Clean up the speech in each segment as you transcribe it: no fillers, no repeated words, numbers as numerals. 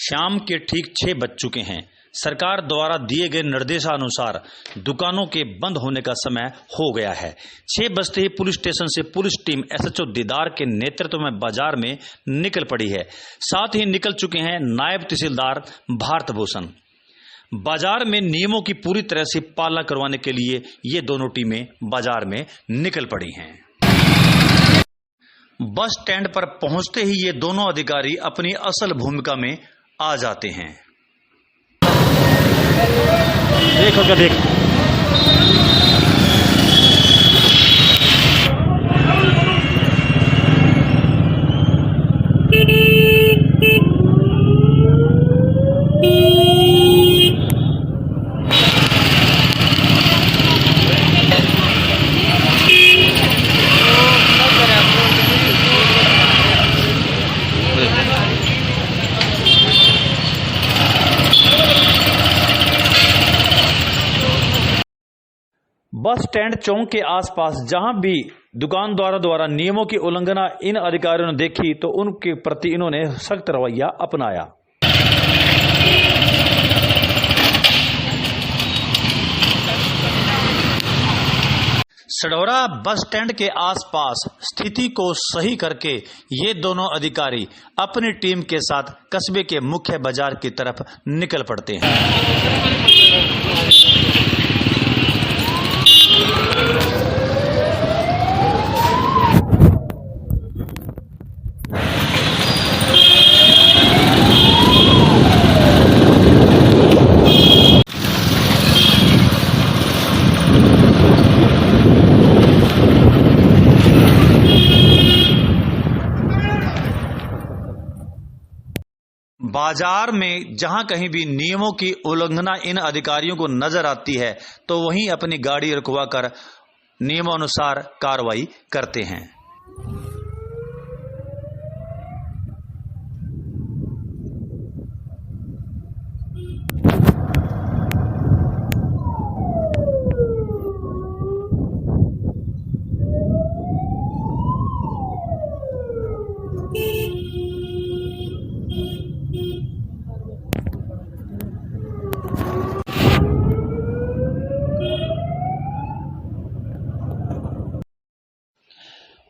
शाम के ठीक 6 बज चुके हैं। सरकार द्वारा दिए गए निर्देशानुसार दुकानों के बंद होने का समय हो गया है। 6 बजते ही पुलिस स्टेशन से पुलिस टीम एसएचओ दीदार के नेतृत्व में बाजार में निकल पड़ी है। साथ ही निकल चुके हैं नायब तहसीलदार भारत भूषण। बाजार में नियमों की पूरी तरह से पालना करवाने के लिए ये दोनों टीमें बाजार में निकल पड़ी हैं। बस स्टैंड पर पहुंचते ही ये दोनों अधिकारी अपनी असल भूमिका में आ जाते हैं। देखो क्या देख बस स्टैंड चौक के आसपास जहां भी दुकानदारों द्वारा नियमों की उल्लंघना इन अधिकारियों ने देखी तो उनके प्रति इन्होंने सख्त रवैया अपनाया। सढौरा बस स्टैंड के आसपास स्थिति को सही करके ये दोनों अधिकारी अपनी टीम के साथ कस्बे के मुख्य बाजार की तरफ निकल पड़ते हैं। बाजार में जहां कहीं भी नियमों की उल्लंघना इन अधिकारियों को नजर आती है तो वहीं अपनी गाड़ी रुकवा कर नियमानुसार कार्रवाई करते हैं।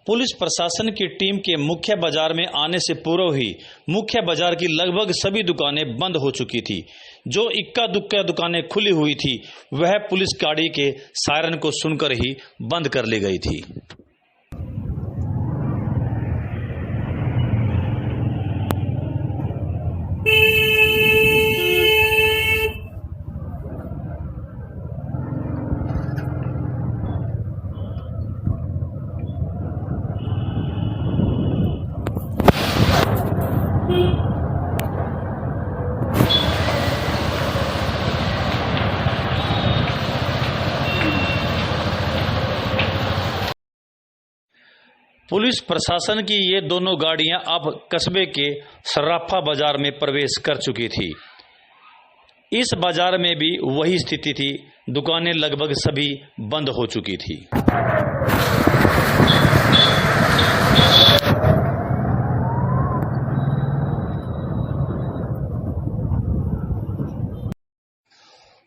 पुलिस प्रशासन की टीम के मुख्य बाजार में आने से पूर्व ही मुख्य बाजार की लगभग सभी दुकानें बंद हो चुकी थी। जो इक्का दुक्का दुकानें खुली हुई थी वह पुलिस गाड़ी के सायरन को सुनकर ही बंद कर ली गई थी। पुलिस प्रशासन की ये दोनों गाड़ियां अब कस्बे के सर्राफा बाजार में प्रवेश कर चुकी थी। इस बाजार में भी वही स्थिति थी, दुकानें लगभग सभी बंद हो चुकी थी।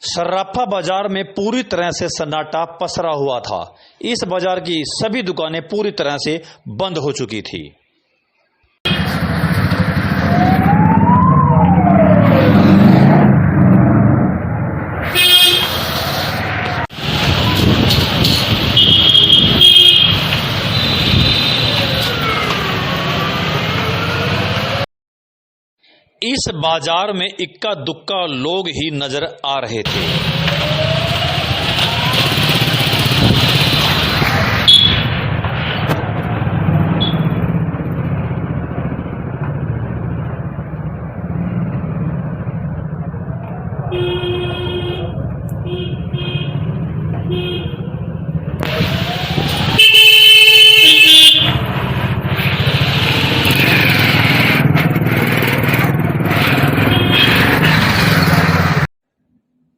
सर्राफा बाजार में पूरी तरह से सन्नाटा पसरा हुआ था। इस बाजार की सभी दुकानें पूरी तरह से बंद हो चुकी थी। इस बाजार में इक्का दुक्का लोग ही नजर आ रहे थे।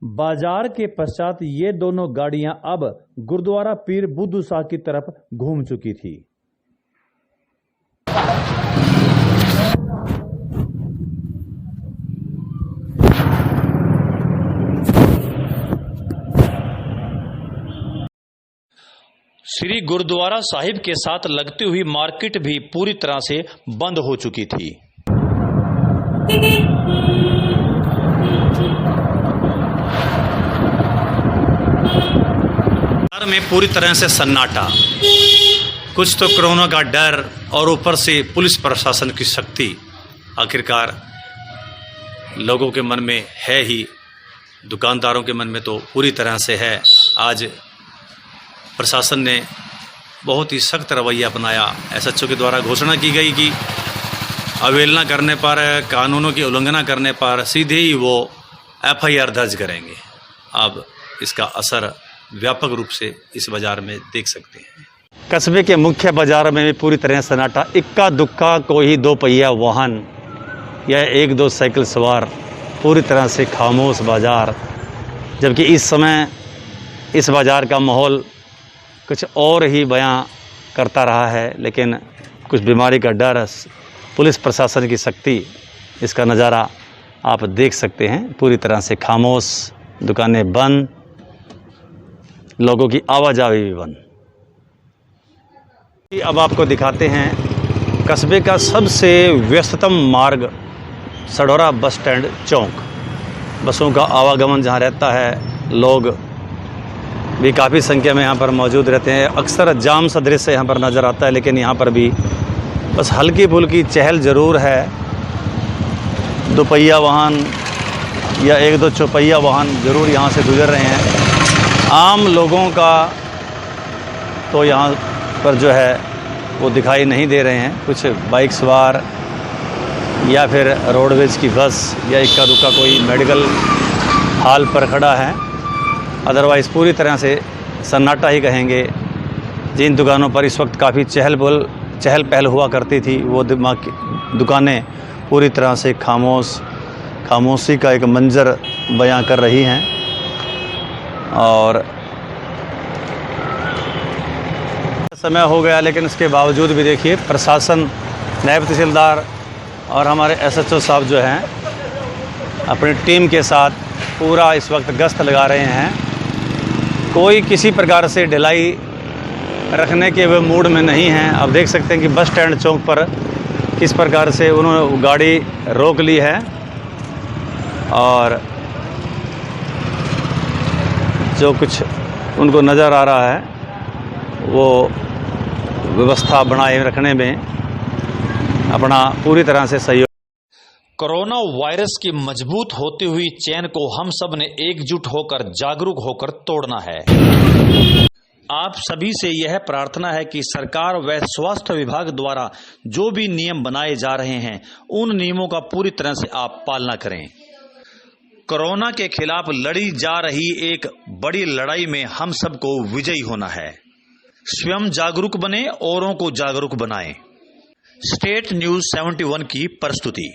बाजार के पश्चात ये दोनों गाड़ियां अब गुरुद्वारा पीर बुद्धू शाह की तरफ घूम चुकी थी। श्री गुरुद्वारा साहिब के साथ लगती हुई मार्केट भी पूरी तरह से बंद हो चुकी थी। शहर में पूरी तरह से सन्नाटा, कुछ तो कोरोना का डर और ऊपर से पुलिस प्रशासन की शक्ति आखिरकार लोगों के मन में है ही, दुकानदारों के मन में तो पूरी तरह से है। आज प्रशासन ने बहुत ही सख्त रवैया अपनाया। एसएचओ के द्वारा घोषणा की गई कि अवहेलना करने पर, कानूनों की उल्लंघना करने पर सीधे ही वो एफआईआर दर्ज करेंगे। अब इसका असर व्यापक रूप से इस बाजार में देख सकते हैं। कस्बे के मुख्य बाजार में भी पूरी तरह सन्नाटा, इक्का दुक्का कोई दो पहिया वाहन या एक दो साइकिल सवार, पूरी तरह से खामोश बाजार। जबकि इस समय इस बाजार का माहौल कुछ और ही बयां करता रहा है, लेकिन कुछ बीमारी का डर, पुलिस प्रशासन की शक्ति, इसका नज़ारा आप देख सकते हैं। पूरी तरह से खामोश, दुकानें बंद, लोगों की आवाजाही भी बंद। अब आपको दिखाते हैं कस्बे का सबसे व्यस्ततम मार्ग, सढौरा बस स्टैंड चौक। बसों का आवागमन जहां रहता है, लोग भी काफ़ी संख्या में यहाँ पर मौजूद रहते हैं। अक्सर जाम सा दृश्य यहाँ पर नज़र आता है, लेकिन यहाँ पर भी बस हल्की फुल्की चहल ज़रूर है। दोपहिया वाहन या एक दो चौपहिया वाहन ज़रूर यहाँ से गुजर रहे हैं। आम लोगों का तो यहाँ पर जो है वो दिखाई नहीं दे रहे हैं। कुछ बाइक सवार या फिर रोडवेज की बस या इक्का दुक्का कोई मेडिकल हॉल पर खड़ा है। अदरवाइज़ पूरी तरह से सन्नाटा ही कहेंगे। जिन दुकानों पर इस वक्त काफ़ी चहल पहल हुआ करती थी, वो दुकानें पूरी तरह से खामोशी का एक मंजर बयां कर रही हैं। और समय हो गया, लेकिन इसके बावजूद भी देखिए प्रशासन, नायब तहसीलदार और हमारे एसएचओ साहब जो हैं अपनी टीम के साथ पूरा इस वक्त गश्त लगा रहे हैं। कोई किसी प्रकार से ढिलाई रखने के वे मूड में नहीं हैं। अब देख सकते हैं कि बस स्टैंड चौक पर किस प्रकार से उन्होंने गाड़ी रोक ली है और जो कुछ उनको नज़र आ रहा है वो व्यवस्था बनाए रखने में अपना पूरी तरह से सहयोग। कोरोना वायरस की मजबूत होती हुई चेन को हम सब ने एकजुट होकर, जागरूक होकर तोड़ना है। आप सभी से यह प्रार्थना है कि सरकार व स्वास्थ्य विभाग द्वारा जो भी नियम बनाए जा रहे हैं, उन नियमों का पूरी तरह से आप पालना करें। कोरोना के खिलाफ लड़ी जा रही एक बड़ी लड़ाई में हम सबको विजयी होना है। स्वयं जागरूक बने, औरों को जागरूक बनाएं। स्टेट न्यूज़ 71 की प्रस्तुति।